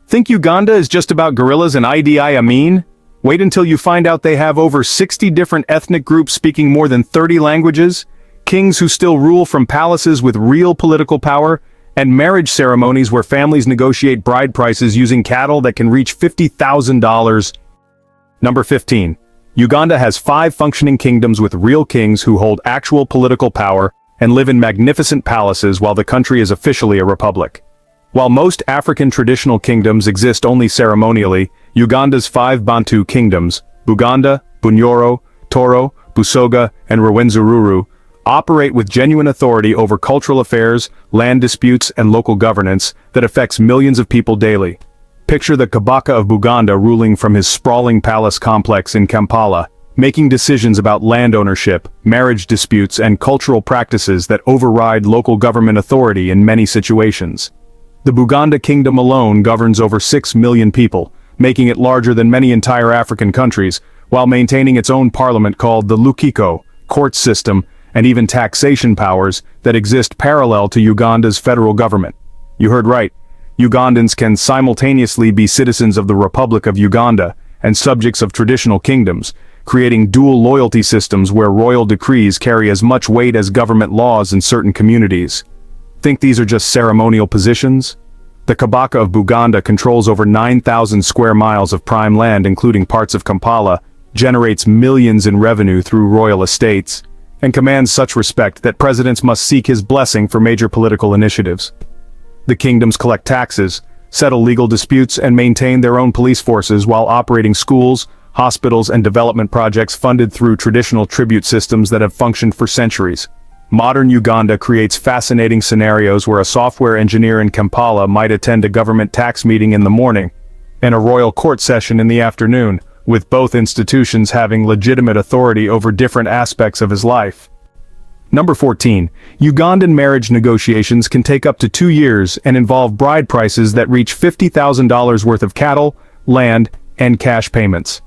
Think Uganda is just about gorillas and Idi Amin? Wait until you find out they have over 60 different ethnic groups speaking more than 30 languages, kings who still rule from palaces with real political power, and marriage ceremonies where families negotiate bride prices using cattle that can reach $50,000. Number 15. Uganda has 5 functioning kingdoms with real kings who hold actual political power and live in magnificent palaces while the country is officially a republic. While most African traditional kingdoms exist only ceremonially, Uganda's 5 Bantu kingdoms, Buganda, Bunyoro, Toro, Busoga, and Rwenzururu, operate with genuine authority over cultural affairs, land disputes, and local governance that affects millions of people daily. Picture the Kabaka of Buganda ruling from his sprawling palace complex in Kampala, making decisions about land ownership, marriage disputes, and cultural practices that override local government authority in many situations. The Buganda kingdom alone governs over 6 million people, making it larger than many entire African countries, while maintaining its own parliament called the Lukiko, court system, and even taxation powers that exist parallel to Uganda's federal government. You heard right. Ugandans can simultaneously be citizens of the Republic of Uganda and subjects of traditional kingdoms, creating dual loyalty systems where royal decrees carry as much weight as government laws in certain communities. Think these are just ceremonial positions? The Kabaka of Buganda controls over 9,000 square miles of prime land including parts of Kampala, generates millions in revenue through royal estates, and commands such respect that presidents must seek his blessing for major political initiatives. The kingdoms collect taxes, settle legal disputes, and maintain their own police forces while operating schools, hospitals, and development projects funded through traditional tribute systems that have functioned for centuries. Modern Uganda creates fascinating scenarios where a software engineer in Kampala might attend a government tax meeting in the morning and a royal court session in the afternoon, with both institutions having legitimate authority over different aspects of his life. Number 14. Ugandan marriage negotiations can take up to 2 years and involve bride prices that reach $50,000 worth of cattle, land, and cash payments.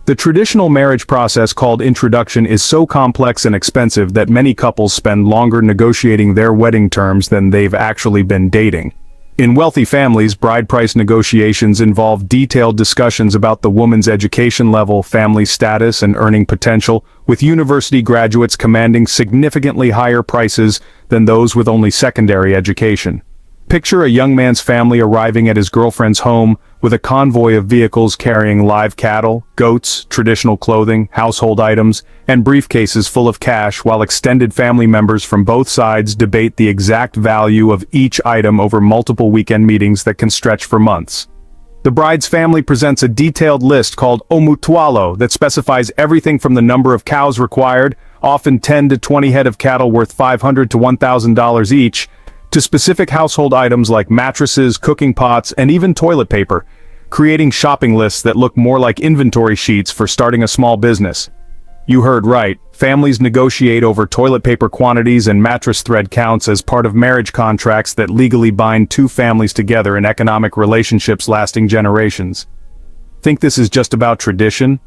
The traditional marriage process called introduction is so complex and expensive that many couples spend longer negotiating their wedding terms than they've actually been dating. In wealthy families, bride price negotiations involve detailed discussions about the woman's education level, family status, and earning potential, with university graduates commanding significantly higher prices than those with only secondary education. Picture a young man's family arriving at his girlfriend's home with a convoy of vehicles carrying live cattle, goats, traditional clothing, household items, and briefcases full of cash, while extended family members from both sides debate the exact value of each item over multiple weekend meetings that can stretch for months. The bride's family presents a detailed list called omutwalo that specifies everything from the number of cows required, often 10 to 20 head of cattle worth $500 to $1,000 each, to specific household items like mattresses, cooking pots, and even toilet paper, creating shopping lists that look more like inventory sheets for starting a small business. You heard right, families negotiate over toilet paper quantities and mattress thread counts as part of marriage contracts that legally bind 2 families together in economic relationships lasting generations. Think this is just about tradition?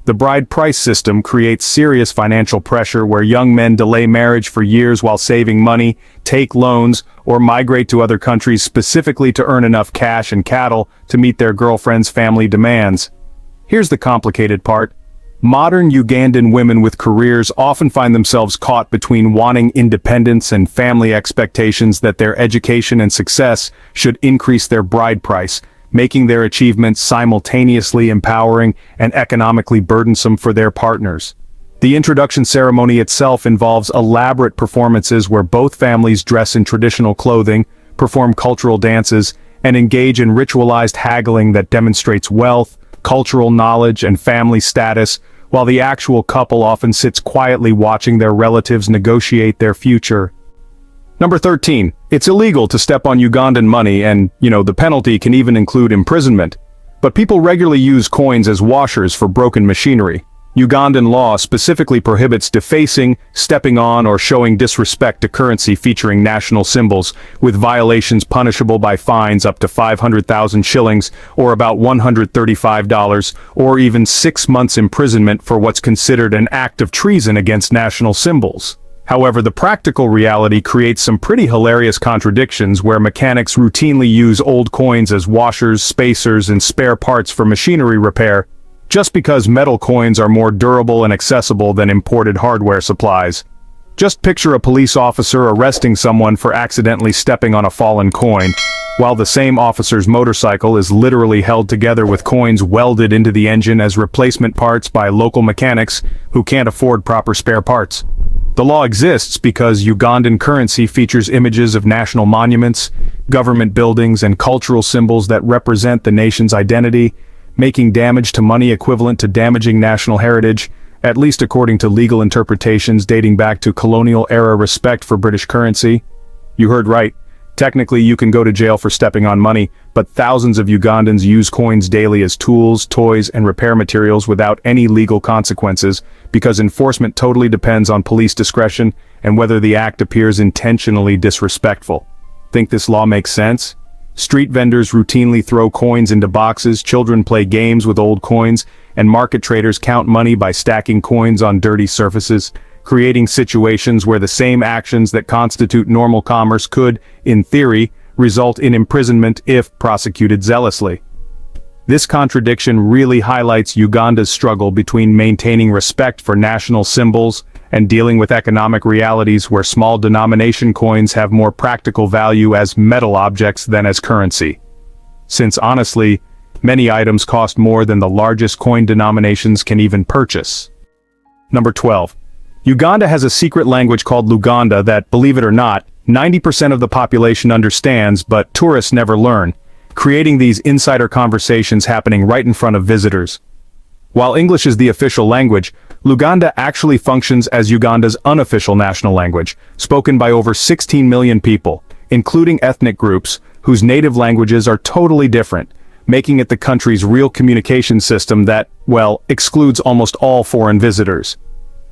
The bride price system creates serious financial pressure where young men delay marriage for years while saving money, take loans, or migrate to other countries specifically to earn enough cash and cattle to meet their girlfriend's family demands. Here's the complicated part. Modern Ugandan women with careers often find themselves caught between wanting independence and family expectations that their education and success should increase their bride price, making their achievements simultaneously empowering and economically burdensome for their partners. The introduction ceremony itself involves elaborate performances where both families dress in traditional clothing, perform cultural dances, and engage in ritualized haggling that demonstrates wealth, cultural knowledge, and family status, while the actual couple often sits quietly watching their relatives negotiate their future. Number 13. It's illegal to step on Ugandan money and, the penalty can even include imprisonment. But people regularly use coins as washers for broken machinery. Ugandan law specifically prohibits defacing, stepping on, or showing disrespect to currency featuring national symbols, with violations punishable by fines up to 500,000 shillings, or about $135, or even 6 months imprisonment for what's considered an act of treason against national symbols. However, the practical reality creates some pretty hilarious contradictions where mechanics routinely use old coins as washers, spacers, and spare parts for machinery repair, just because metal coins are more durable and accessible than imported hardware supplies. Just picture a police officer arresting someone for accidentally stepping on a fallen coin, while the same officer's motorcycle is literally held together with coins welded into the engine as replacement parts by local mechanics who can't afford proper spare parts. The law exists because Ugandan currency features images of national monuments, government buildings, and cultural symbols that represent the nation's identity, making damage to money equivalent to damaging national heritage, at least according to legal interpretations dating back to colonial-era respect for British currency. You heard right. Technically, you can go to jail for stepping on money, but thousands of Ugandans use coins daily as tools, toys, and repair materials without any legal consequences, because enforcement totally depends on police discretion and whether the act appears intentionally disrespectful. Think this law makes sense? Street vendors routinely throw coins into boxes, children play games with old coins, and market traders count money by stacking coins on dirty surfaces, creating situations where the same actions that constitute normal commerce could, in theory, result in imprisonment if prosecuted zealously. This contradiction really highlights Uganda's struggle between maintaining respect for national symbols and dealing with economic realities where small denomination coins have more practical value as metal objects than as currency. Since honestly, many items cost more than the largest coin denominations can even purchase. Number 12. Uganda has a secret language called Luganda that, believe it or not, 90% of the population understands but tourists never learn, creating these insider conversations happening right in front of visitors. While English is the official language, Luganda actually functions as Uganda's unofficial national language, spoken by over 16 million people, including ethnic groups, whose native languages are totally different, making it the country's real communication system that, well, excludes almost all foreign visitors.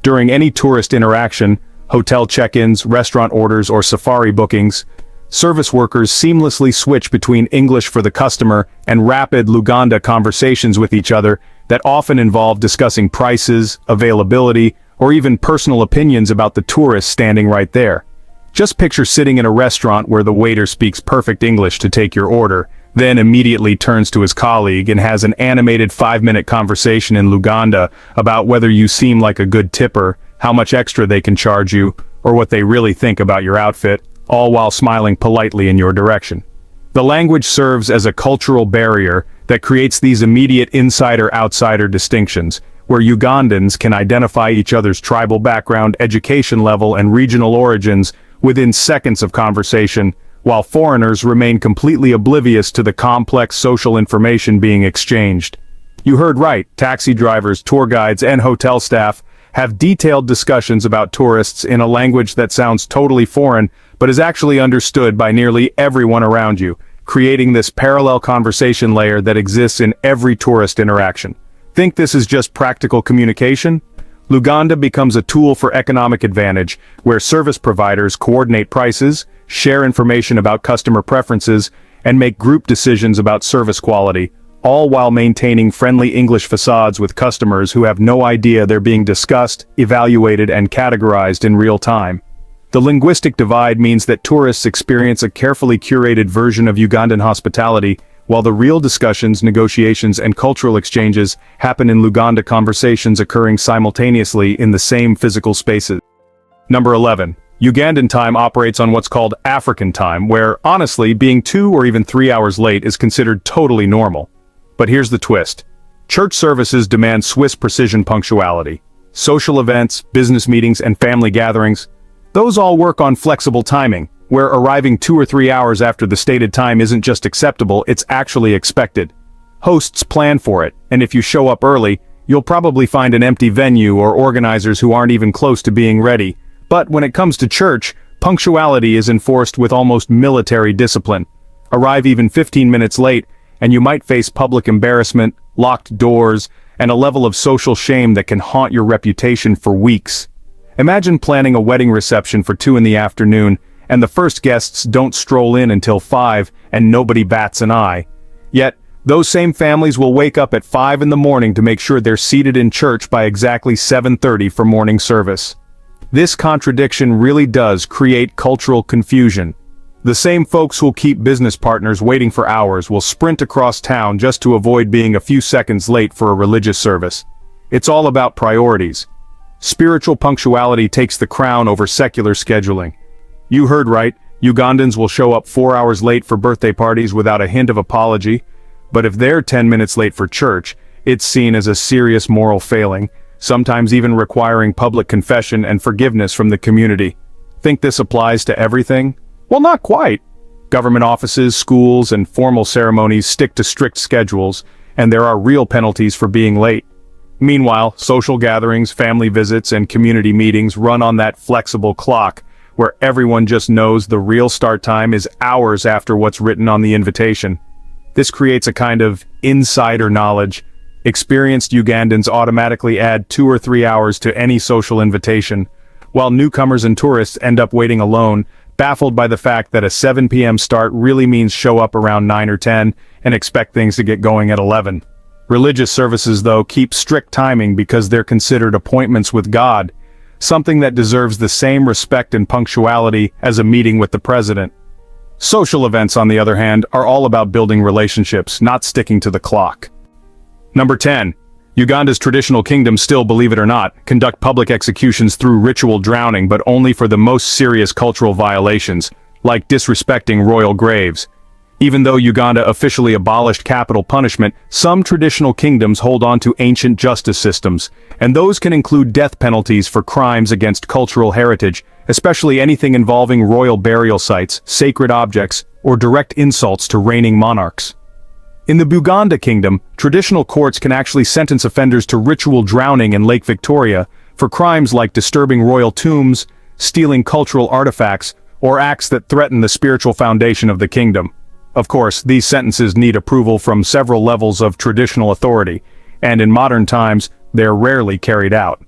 During any tourist interaction, hotel check-ins, restaurant orders, or safari bookings, service workers seamlessly switch between English for the customer and rapid Luganda conversations with each other that often involve discussing prices, availability, or even personal opinions about the tourist standing right there. Just picture sitting in a restaurant where the waiter speaks perfect English to take your order, then immediately turns to his colleague and has an animated 5-minute conversation in Luganda about whether you seem like a good tipper, how much extra they can charge you, or what they really think about your outfit, all while smiling politely in your direction. The language serves as a cultural barrier that creates these immediate insider-outsider distinctions, where Ugandans can identify each other's tribal background, education level, and regional origins within seconds of conversation, while foreigners remain completely oblivious to the complex social information being exchanged. You heard right, taxi drivers, tour guides, and hotel staff have detailed discussions about tourists in a language that sounds totally foreign, but is actually understood by nearly everyone around you, creating this parallel conversation layer that exists in every tourist interaction. Think this is just practical communication? Luganda becomes a tool for economic advantage, where service providers coordinate prices, share information about customer preferences, and make group decisions about service quality, all while maintaining friendly English facades with customers who have no idea they're being discussed, evaluated, and categorized in real time. The linguistic divide means that tourists experience a carefully curated version of Ugandan hospitality, while the real discussions, negotiations, and cultural exchanges happen in Luganda, conversations occurring simultaneously in the same physical spaces. Number 11. Ugandan time operates on what's called African time, where, honestly, being 2 or even 3 hours late is considered totally normal. But here's the twist. Church services demand Swiss precision punctuality. Social events, business meetings, and family gatherings, those all work on flexible timing, where arriving 2 or 3 hours after the stated time isn't just acceptable, it's actually expected. Hosts plan for it, and if you show up early, you'll probably find an empty venue or organizers who aren't even close to being ready. But when it comes to church, punctuality is enforced with almost military discipline. Arrive even 15 minutes late, and you might face public embarrassment, locked doors, and a level of social shame that can haunt your reputation for weeks. Imagine planning a wedding reception for 2 in the afternoon, and the first guests don't stroll in until 5, and nobody bats an eye. Yet, those same families will wake up at 5 in the morning to make sure they're seated in church by exactly 7:30 for morning service. This contradiction really does create cultural confusion. The same folks who'll keep business partners waiting for hours will sprint across town just to avoid being a few seconds late for a religious service. It's all about priorities. Spiritual punctuality takes the crown over secular scheduling. You heard right, Ugandans will show up 4 hours late for birthday parties without a hint of apology, but if they're 10 minutes late for church, it's seen as a serious moral failing, sometimes even requiring public confession and forgiveness from the community. Think this applies to everything? Well, not quite. Government offices, schools, and formal ceremonies stick to strict schedules, and there are real penalties for being late. Meanwhile, social gatherings, family visits, and community meetings run on that flexible clock, where everyone just knows the real start time is hours after what's written on the invitation. This creates a kind of insider knowledge. Experienced Ugandans automatically add 2 or 3 hours to any social invitation, while newcomers and tourists end up waiting alone, baffled by the fact that a 7 p.m. start really means show up around 9 or 10 and expect things to get going at 11. Religious services, though, keep strict timing because they're considered appointments with God, something that deserves the same respect and punctuality as a meeting with the president. Social events, on the other hand, are all about building relationships, not sticking to the clock. Number 10. Uganda's traditional kingdoms still, believe it or not, conduct public executions through ritual drowning, but only for the most serious cultural violations, like disrespecting royal graves. Even though Uganda officially abolished capital punishment, some traditional kingdoms hold on to ancient justice systems, and those can include death penalties for crimes against cultural heritage, especially anything involving royal burial sites, sacred objects, or direct insults to reigning monarchs. In the Buganda kingdom, traditional courts can actually sentence offenders to ritual drowning in Lake Victoria for crimes like disturbing royal tombs, stealing cultural artifacts, or acts that threaten the spiritual foundation of the kingdom. Of course, these sentences need approval from several levels of traditional authority, and in modern times, they're rarely carried out.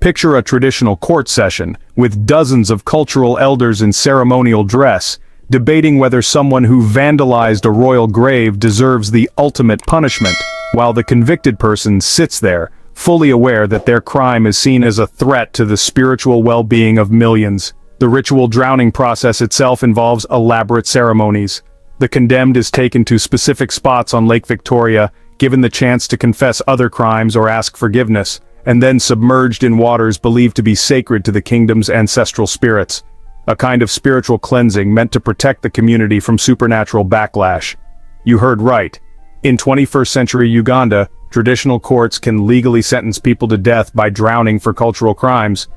Picture a traditional court session, with dozens of cultural elders in ceremonial dress, debating whether someone who vandalized a royal grave deserves the ultimate punishment, while the convicted person sits there, fully aware that their crime is seen as a threat to the spiritual well-being of millions. The ritual drowning process itself involves elaborate ceremonies. The condemned is taken to specific spots on Lake Victoria, given the chance to confess other crimes or ask forgiveness, and then submerged in waters believed to be sacred to the kingdom's ancestral spirits. A kind of spiritual cleansing meant to protect the community from supernatural backlash. You heard right. In 21st century Uganda, traditional courts can legally sentence people to death by drowning for cultural crimes.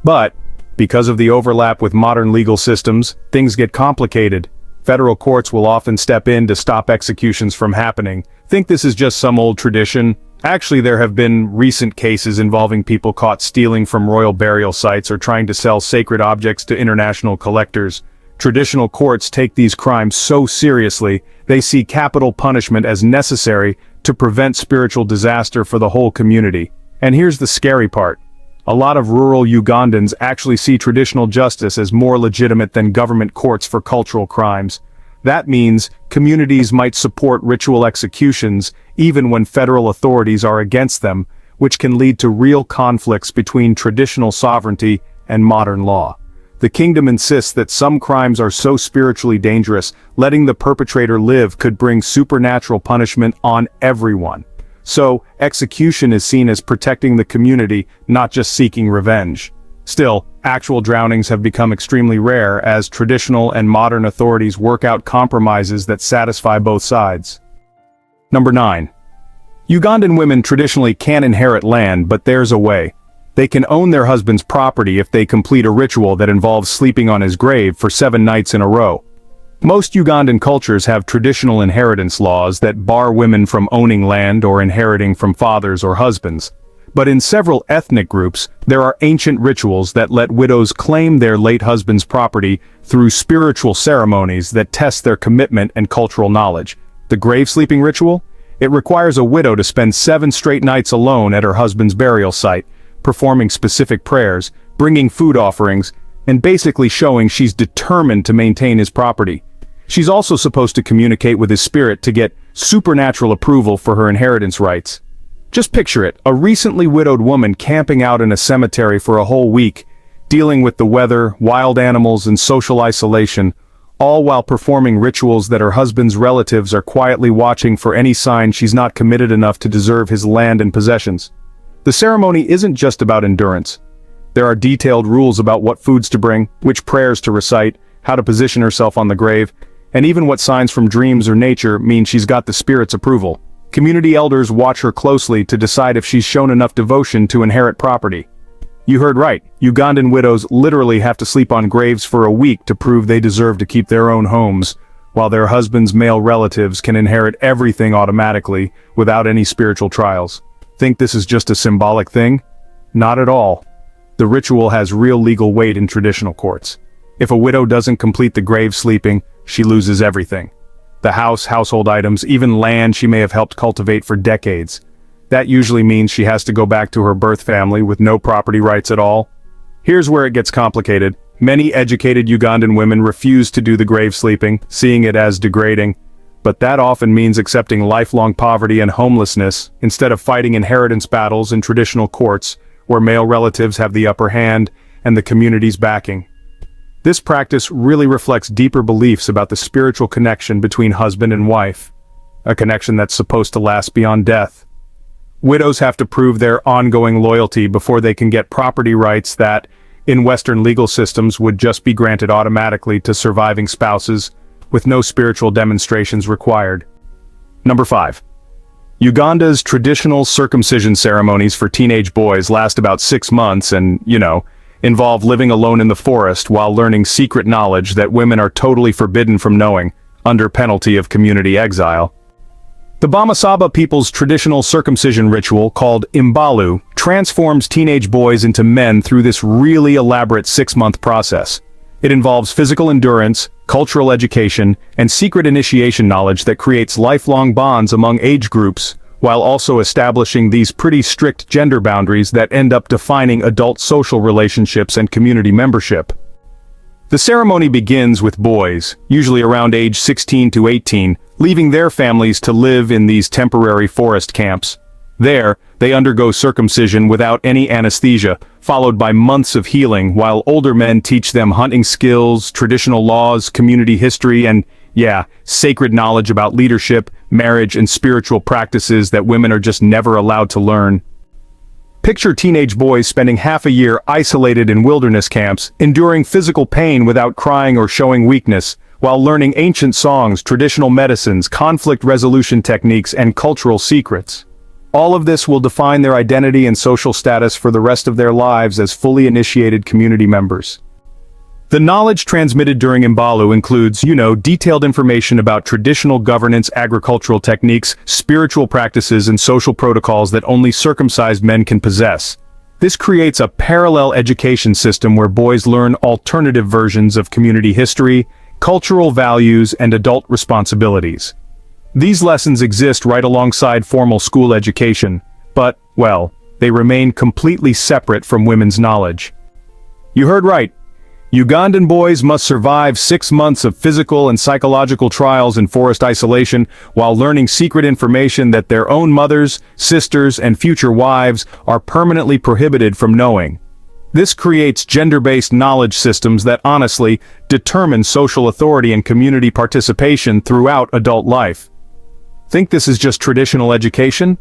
But, because of the overlap with modern legal systems, things get complicated. Federal courts will often step in to stop executions from happening. Think this is just some old tradition? Actually, there have been recent cases involving people caught stealing from royal burial sites or trying to sell sacred objects to international collectors. Traditional courts take these crimes so seriously, they see capital punishment as necessary to prevent spiritual disaster for the whole community. And here's the scary part. A lot of rural Ugandans actually see traditional justice as more legitimate than government courts for cultural crimes. That means communities might support ritual executions even when federal authorities are against them, which can lead to real conflicts between traditional sovereignty and modern law. The kingdom insists that some crimes are so spiritually dangerous, letting the perpetrator live could bring supernatural punishment on everyone. So, execution is seen as protecting the community, not just seeking revenge. Still, actual drownings have become extremely rare as traditional and modern authorities work out compromises that satisfy both sides. Number 9. Ugandan women traditionally can inherit land, but there's a way. They can own their husband's property if they complete a ritual that involves sleeping on his grave for 7 nights in a row. Most Ugandan cultures have traditional inheritance laws that bar women from owning land or inheriting from fathers or husbands. But in several ethnic groups, there are ancient rituals that let widows claim their late husband's property through spiritual ceremonies that test their commitment and cultural knowledge. The grave sleeping ritual? It requires a widow to spend 7 straight nights alone at her husband's burial site, performing specific prayers, bringing food offerings, and basically showing she's determined to maintain his property. She's also supposed to communicate with his spirit to get supernatural approval for her inheritance rights. Just picture it, a recently widowed woman camping out in a cemetery for a whole week, dealing with the weather, wild animals, and social isolation, all while performing rituals that her husband's relatives are quietly watching for any sign she's not committed enough to deserve his land and possessions. The ceremony isn't just about endurance. There are detailed rules about what foods to bring, which prayers to recite, how to position herself on the grave, and even what signs from dreams or nature mean she's got the spirit's approval. Community elders watch her closely to decide if she's shown enough devotion to inherit property. You heard right, Ugandan widows literally have to sleep on graves for a week to prove they deserve to keep their own homes, while their husband's male relatives can inherit everything automatically, without any spiritual trials. Think this is just a symbolic thing? Not at all. The ritual has real legal weight in traditional courts. If a widow doesn't complete the grave sleeping, she loses everything. The house, household items, even land she may have helped cultivate for decades. That usually means she has to go back to her birth family with no property rights at all. Here's where it gets complicated. Many educated Ugandan women refuse to do the grave sleeping, seeing it as degrading. But that often means accepting lifelong poverty and homelessness, instead of fighting inheritance battles in traditional courts, where male relatives have the upper hand and the community's backing. This practice really reflects deeper beliefs about the spiritual connection between husband and wife, a connection that's supposed to last beyond death. Widows have to prove their ongoing loyalty before they can get property rights that, in Western legal systems, would just be granted automatically to surviving spouses, with no spiritual demonstrations required. Number 5. Uganda's traditional circumcision ceremonies for teenage boys last about 6 months and, involve living alone in the forest while learning secret knowledge that women are totally forbidden from knowing, under penalty of community exile. The Bamasaba people's traditional circumcision ritual, called Imbalu, transforms teenage boys into men through this really elaborate 6-month process. It involves physical endurance, cultural education, and secret initiation knowledge that creates lifelong bonds among age groups, while also establishing these pretty strict gender boundaries that end up defining adult social relationships and community membership. The ceremony begins with boys, usually around age 16 to 18, leaving their families to live in these temporary forest camps. There, they undergo circumcision without any anesthesia, followed by months of healing, while older men teach them hunting skills, traditional laws, community history, and, sacred knowledge about leadership, marriage, and spiritual practices that women are just never allowed to learn. Picture teenage boys spending half a year isolated in wilderness camps, enduring physical pain without crying or showing weakness, while learning ancient songs, traditional medicines, conflict resolution techniques, and cultural secrets. All of this will define their identity and social status for the rest of their lives as fully initiated community members. The knowledge transmitted during Imbalu includes, detailed information about traditional governance, agricultural techniques, spiritual practices, and social protocols that only circumcised men can possess. This creates a parallel education system where boys learn alternative versions of community history, cultural values, and adult responsibilities. These lessons exist right alongside formal school education, but, they remain completely separate from women's knowledge. You heard right. Ugandan boys must survive 6 months of physical and psychological trials in forest isolation while learning secret information that their own mothers, sisters, and future wives are permanently prohibited from knowing. This creates gender-based knowledge systems that honestly determine social authority and community participation throughout adult life. Think this is just traditional education?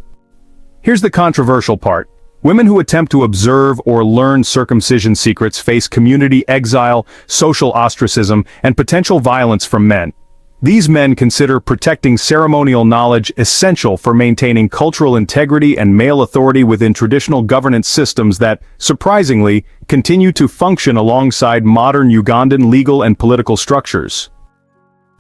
Here's the controversial part. Women who attempt to observe or learn circumcision secrets face community exile, social ostracism, and potential violence from men. These men consider protecting ceremonial knowledge essential for maintaining cultural integrity and male authority within traditional governance systems that, surprisingly, continue to function alongside modern Ugandan legal and political structures.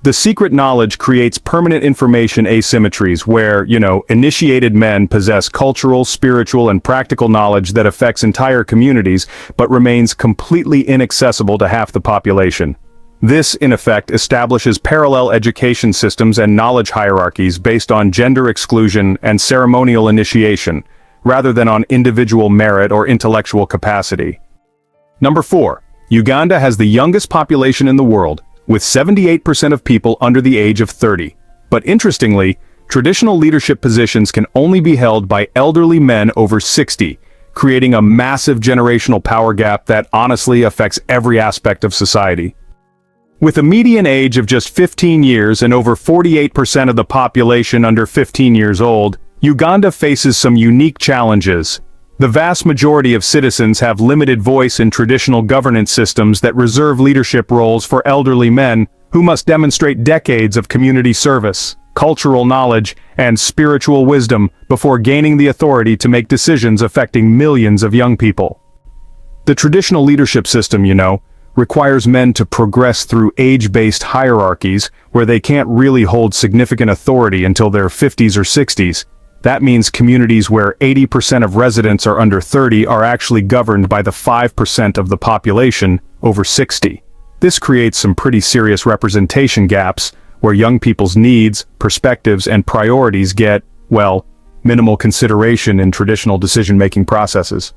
The secret knowledge creates permanent information asymmetries where, initiated men possess cultural, spiritual, and practical knowledge that affects entire communities, but remains completely inaccessible to half the population. This, in effect, establishes parallel education systems and knowledge hierarchies based on gender exclusion and ceremonial initiation, rather than on individual merit or intellectual capacity. Number 4. Uganda has the youngest population in the world, with 78% of people under the age of 30. But interestingly, traditional leadership positions can only be held by elderly men over 60, creating a massive generational power gap that honestly affects every aspect of society. With a median age of just 15 years and over 48% of the population under 15 years old, Uganda faces some unique challenges. The vast majority of citizens have limited voice in traditional governance systems that reserve leadership roles for elderly men who must demonstrate decades of community service, cultural knowledge, and spiritual wisdom before gaining the authority to make decisions affecting millions of young people. The traditional leadership system, requires men to progress through age-based hierarchies where they can't really hold significant authority until their 50s or 60s. That means communities where 80% of residents are under 30 are actually governed by the 5% of the population over 60. This creates some pretty serious representation gaps where young people's needs, perspectives, and priorities get, minimal consideration in traditional decision-making processes.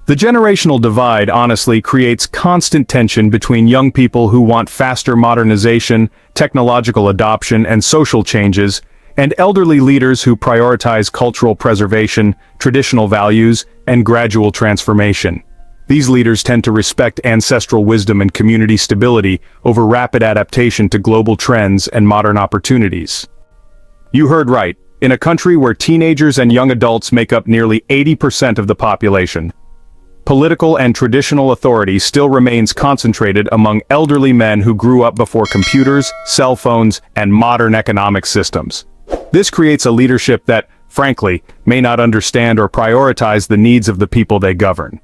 The generational divide honestly creates constant tension between young people who want faster modernization, technological adoption, and social changes, and elderly leaders who prioritize cultural preservation, traditional values, and gradual transformation. These leaders tend to respect ancestral wisdom and community stability over rapid adaptation to global trends and modern opportunities. You heard right, in a country where teenagers and young adults make up nearly 80% of the population, political and traditional authority still remains concentrated among elderly men who grew up before computers, cell phones, and modern economic systems. This creates a leadership that, frankly, may not understand or prioritize the needs of the people they govern.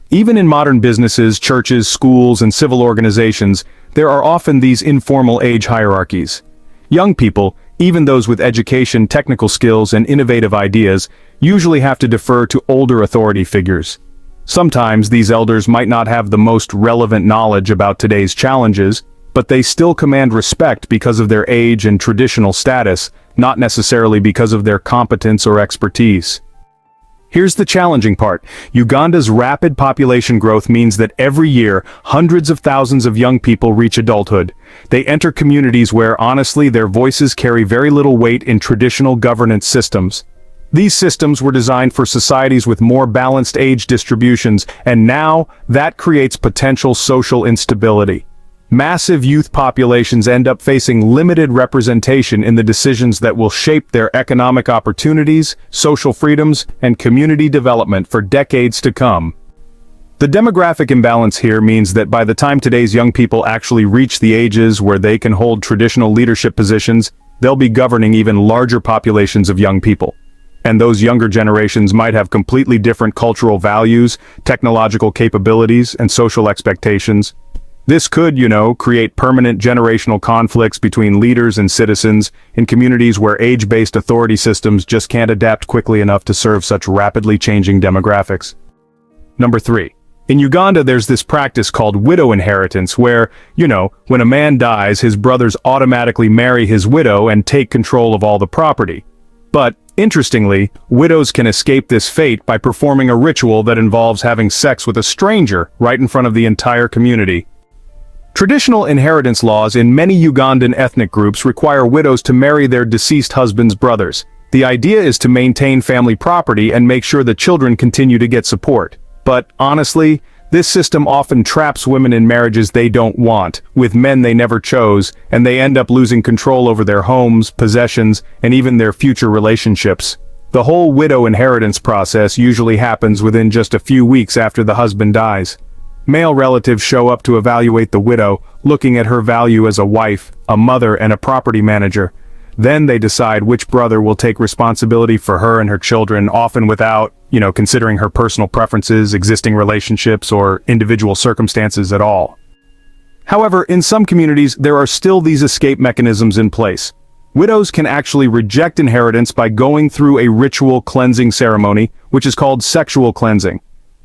Even in modern businesses, churches, schools, and civil organizations, there are often these informal age hierarchies. Young people, even those with education, technical skills, and innovative ideas, usually have to defer to older authority figures. Sometimes these elders might not have the most relevant knowledge about today's challenges, but they still command respect because of their age and traditional status, not necessarily because of their competence or expertise. Here's the challenging part. Uganda's rapid population growth means that every year, hundreds of thousands of young people reach adulthood. They enter communities where, honestly, their voices carry very little weight in traditional governance systems. These systems were designed for societies with more balanced age distributions, and now that creates potential social instability. Massive youth populations end up facing limited representation in the decisions that will shape their economic opportunities, social freedoms, and community development for decades to come. The demographic imbalance here means that by the time today's young people actually reach the ages where they can hold traditional leadership positions, they'll be governing even larger populations of young people. And those younger generations might have completely different cultural values, technological capabilities, and social expectations. This could, create permanent generational conflicts between leaders and citizens in communities where age-based authority systems just can't adapt quickly enough to serve such rapidly changing demographics. Number 3. In Uganda, there's this practice called widow inheritance where, when a man dies, his brothers automatically marry his widow and take control of all the property. But, interestingly, widows can escape this fate by performing a ritual that involves having sex with a stranger right in front of the entire community. Traditional inheritance laws in many Ugandan ethnic groups require widows to marry their deceased husband's brothers. The idea is to maintain family property and make sure the children continue to get support. But, honestly, this system often traps women in marriages they don't want, with men they never chose, and they end up losing control over their homes, possessions, and even their future relationships. The whole widow inheritance process usually happens within just a few weeks after the husband dies. Male relatives show up to evaluate the widow, looking at her value as a wife, a mother, and a property manager. Then they decide which brother will take responsibility for her and her children, often without, considering her personal preferences, existing relationships, or individual circumstances at all. However, in some communities, there are still these escape mechanisms in place. Widows can actually reject inheritance by going through a ritual cleansing ceremony, which is called sexual cleansing.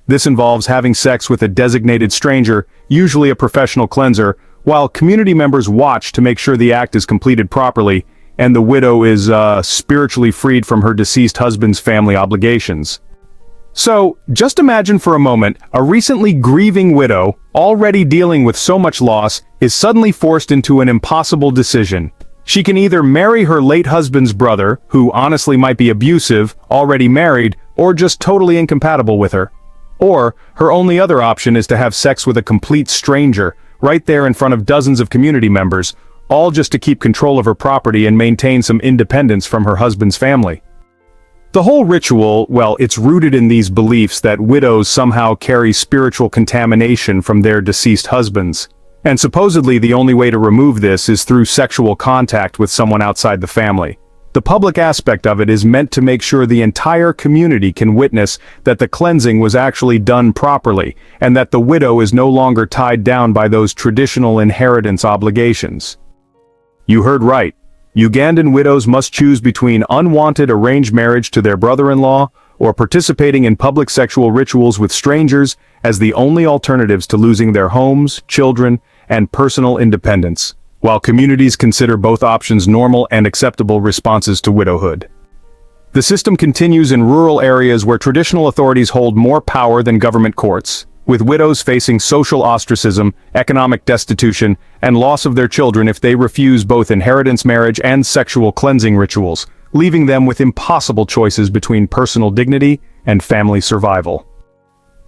This involves having sex with a designated stranger, usually a professional cleanser, while community members watch to make sure the act is completed properly, and the widow is spiritually freed from her deceased husband's family obligations. So, just imagine for a moment, a recently grieving widow, already dealing with so much loss, is suddenly forced into an impossible decision. She can either marry her late husband's brother, who honestly might be abusive, already married, or just totally incompatible with her. Or, her only other option is to have sex with a complete stranger, right there in front of dozens of community members, all just to keep control of her property and maintain some independence from her husband's family. The whole ritual, well, it's rooted in these beliefs that widows somehow carry spiritual contamination from their deceased husbands. And supposedly the only way to remove this is through sexual contact with someone outside the family. The public aspect of it is meant to make sure the entire community can witness that the cleansing was actually done properly, and that the widow is no longer tied down by those traditional inheritance obligations. You heard right. Ugandan widows must choose between unwanted arranged marriage to their brother-in-law or participating in public sexual rituals with strangers as the only alternatives to losing their homes, children, and personal independence, while communities consider both options normal and acceptable responses to widowhood. The system continues in rural areas where traditional authorities hold more power than government courts, with widows facing social ostracism, economic destitution, and loss of their children if they refuse both inheritance marriage and sexual cleansing rituals, leaving them with impossible choices between personal dignity and family survival.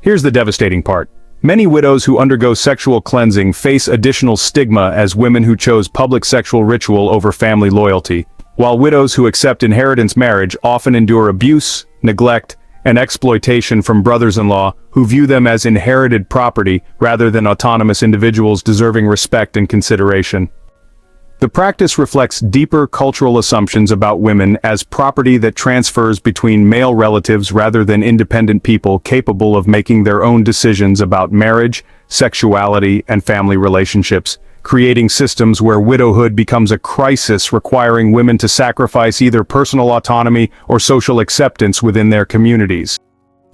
Here's the devastating part. Many widows who undergo sexual cleansing face additional stigma as women who chose public sexual ritual over family loyalty, while widows who accept inheritance marriage often endure abuse, neglect, and exploitation from brothers-in-law who view them as inherited property rather than autonomous individuals deserving respect and consideration. The practice reflects deeper cultural assumptions about women as property that transfers between male relatives rather than independent people capable of making their own decisions about marriage, sexuality, and family relationships, creating systems where widowhood becomes a crisis requiring women to sacrifice either personal autonomy or social acceptance within their communities.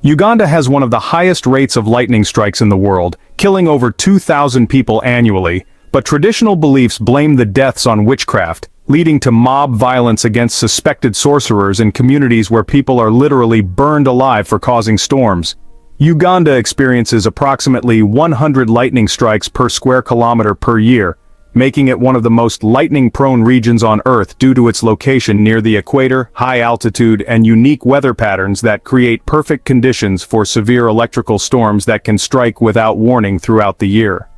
Uganda has one of the highest rates of lightning strikes in the world, killing over 2,000 people annually, but traditional beliefs blame the deaths on witchcraft, leading to mob violence against suspected sorcerers in communities where people are literally burned alive for causing storms. Uganda experiences approximately 100 lightning strikes per square kilometer per year, making it one of the most lightning-prone regions on Earth due to its location near the equator, high altitude, and unique weather patterns that create perfect conditions for severe electrical storms that can strike without warning throughout the year.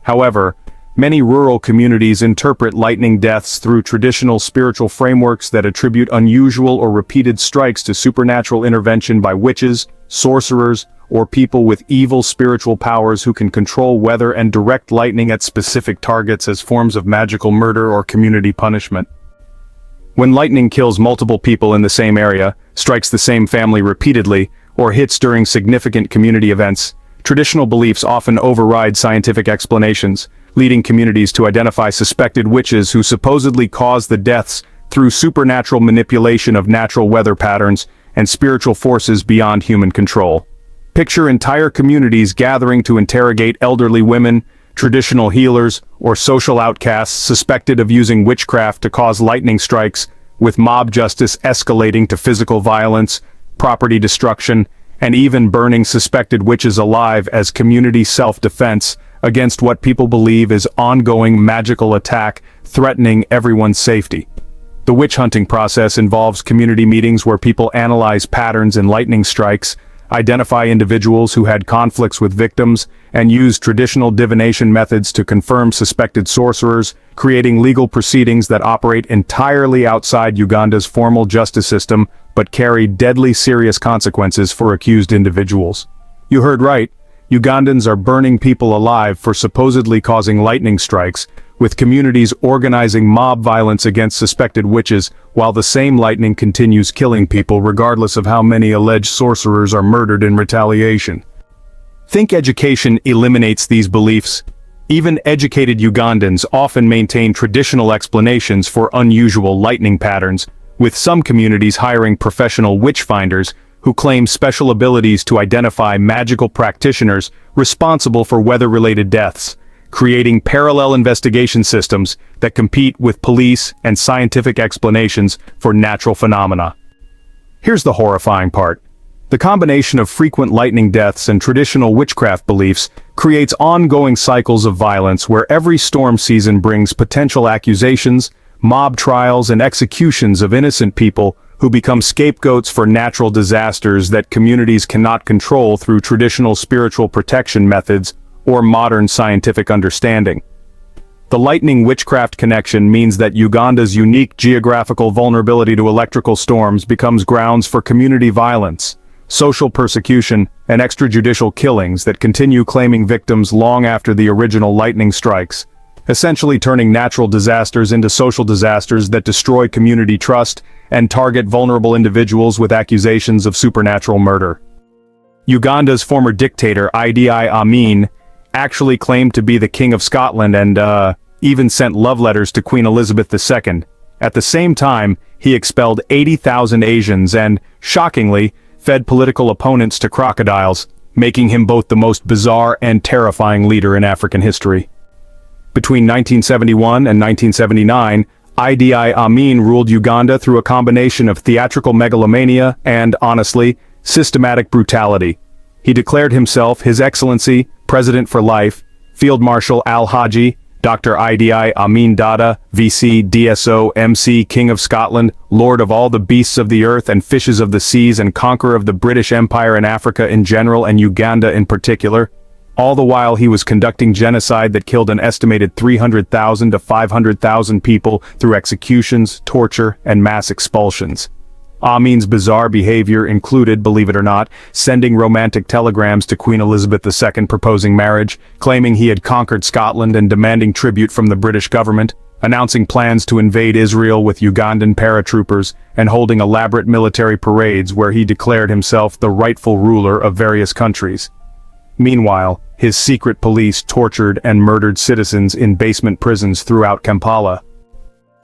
However, many rural communities interpret lightning deaths through traditional spiritual frameworks that attribute unusual or repeated strikes to supernatural intervention by witches, sorcerers, or people with evil spiritual powers who can control weather and direct lightning at specific targets as forms of magical murder or community punishment. When lightning kills multiple people in the same area, strikes the same family repeatedly, or hits during significant community events, traditional beliefs often override scientific explanations, leading communities to identify suspected witches who supposedly caused the deaths through supernatural manipulation of natural weather patterns and spiritual forces beyond human control. Picture entire communities gathering to interrogate elderly women, traditional healers, or social outcasts suspected of using witchcraft to cause lightning strikes, with mob justice escalating to physical violence, property destruction, and even burning suspected witches alive as community self-defense against what people believe is ongoing magical attack threatening everyone's safety. The witch hunting process involves community meetings where people analyze patterns in lightning strikes, identify individuals who had conflicts with victims, and use traditional divination methods to confirm suspected sorcerers, creating legal proceedings that operate entirely outside Uganda's formal justice system but carry deadly serious consequences for accused individuals. You heard right. Ugandans are burning people alive for supposedly causing lightning strikes, with communities organizing mob violence against suspected witches, while the same lightning continues killing people regardless of how many alleged sorcerers are murdered in retaliation. Think education eliminates these beliefs. Even educated Ugandans often maintain traditional explanations for unusual lightning patterns, with some communities hiring professional witch finders who claim special abilities to identify magical practitioners responsible for weather-related deaths, creating parallel investigation systems that compete with police and scientific explanations for natural phenomena. Here's the horrifying part. The combination of frequent lightning deaths and traditional witchcraft beliefs creates ongoing cycles of violence where every storm season brings potential accusations, mob trials and executions of innocent people who become scapegoats for natural disasters that communities cannot control through traditional spiritual protection methods or modern scientific understanding. The lightning witchcraft connection means that Uganda's unique geographical vulnerability to electrical storms becomes grounds for community violence, social persecution, and extrajudicial killings that continue claiming victims long after the original lightning strikes, essentially turning natural disasters into social disasters that destroy community trust and target vulnerable individuals with accusations of supernatural murder. Uganda's former dictator Idi Amin actually claimed to be the King of Scotland and even sent love letters to Queen Elizabeth II. At the same time, he expelled 80,000 Asians and, shockingly, fed political opponents to crocodiles, making him both the most bizarre and terrifying leader in African history. Between 1971 and 1979, Idi Amin ruled Uganda through a combination of theatrical megalomania and, honestly, systematic brutality. He declared himself His Excellency, President for Life, Field Marshal Al-Haji, Dr. Idi Amin Dada, VC, DSO, MC, King of Scotland, Lord of all the beasts of the earth and fishes of the seas and conqueror of the British Empire and Africa in general and Uganda in particular. All the while he was conducting genocide that killed an estimated 300,000 to 500,000 people through executions, torture, and mass expulsions. Amin's bizarre behavior included, believe it or not, sending romantic telegrams to Queen Elizabeth II proposing marriage, claiming he had conquered Scotland and demanding tribute from the British government, announcing plans to invade Israel with Ugandan paratroopers, and holding elaborate military parades where he declared himself the rightful ruler of various countries. Meanwhile, his secret police tortured and murdered citizens in basement prisons throughout Kampala.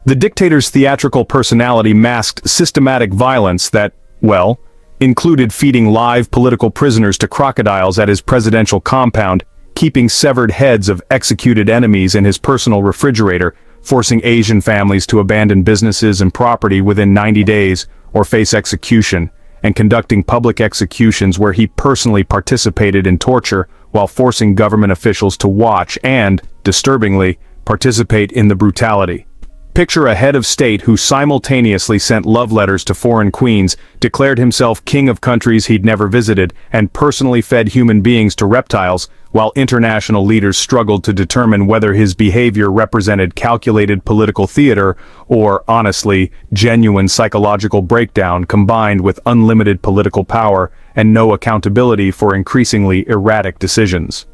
The dictator's theatrical personality masked systematic violence that, well, included feeding live political prisoners to crocodiles at his presidential compound, keeping severed heads of executed enemies in his personal refrigerator, forcing Asian families to abandon businesses and property within 90 days or face execution, and conducting public executions where he personally participated in torture while forcing government officials to watch and, disturbingly, participate in the brutality. Picture a head of state who simultaneously sent love letters to foreign queens, declared himself king of countries he'd never visited, and personally fed human beings to reptiles, while international leaders struggled to determine whether his behavior represented calculated political theater or, honestly, genuine psychological breakdown combined with unlimited political power and no accountability for increasingly erratic decisions.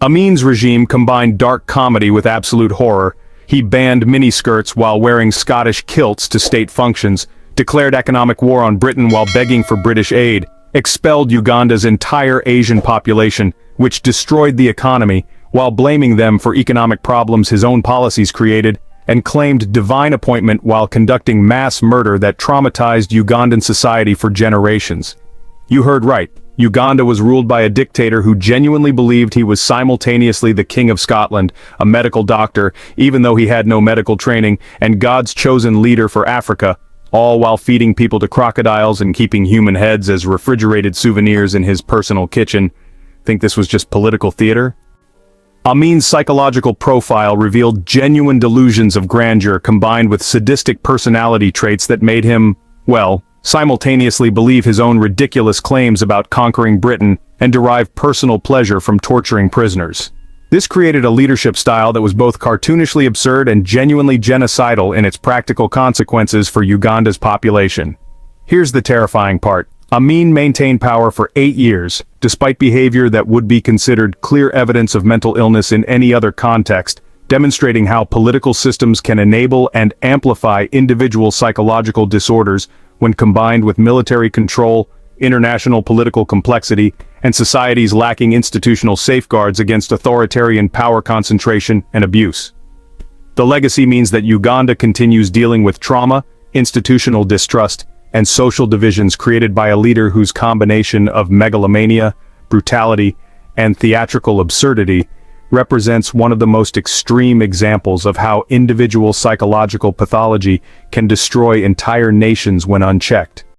Amin's regime combined dark comedy with absolute horror. He banned miniskirts while wearing Scottish kilts to state functions, declared economic war on Britain while begging for British aid, expelled Uganda's entire Asian population, which destroyed the economy, while blaming them for economic problems his own policies created, and claimed divine appointment while conducting mass murder that traumatized Ugandan society for generations. You heard right. Uganda was ruled by a dictator who genuinely believed he was simultaneously the King of Scotland, a medical doctor, even though he had no medical training, and God's chosen leader for Africa, all while feeding people to crocodiles and keeping human heads as refrigerated souvenirs in his personal kitchen. Think this was just political theater? Amin's psychological profile revealed genuine delusions of grandeur combined with sadistic personality traits that made him, well, simultaneously believe his own ridiculous claims about conquering Britain and derive personal pleasure from torturing prisoners. This created a leadership style that was both cartoonishly absurd and genuinely genocidal in its practical consequences for Uganda's population. Here's the terrifying part. Amin maintained power for 8 years, despite behavior that would be considered clear evidence of mental illness in any other context, demonstrating how political systems can enable and amplify individual psychological disorders when combined with military control, international political complexity, and societies lacking institutional safeguards against authoritarian power concentration and abuse. The legacy means that Uganda continues dealing with trauma, institutional distrust, and social divisions created by a leader whose combination of megalomania, brutality, and theatrical absurdity represents one of the most extreme examples of how individual psychological pathology can destroy entire nations when unchecked.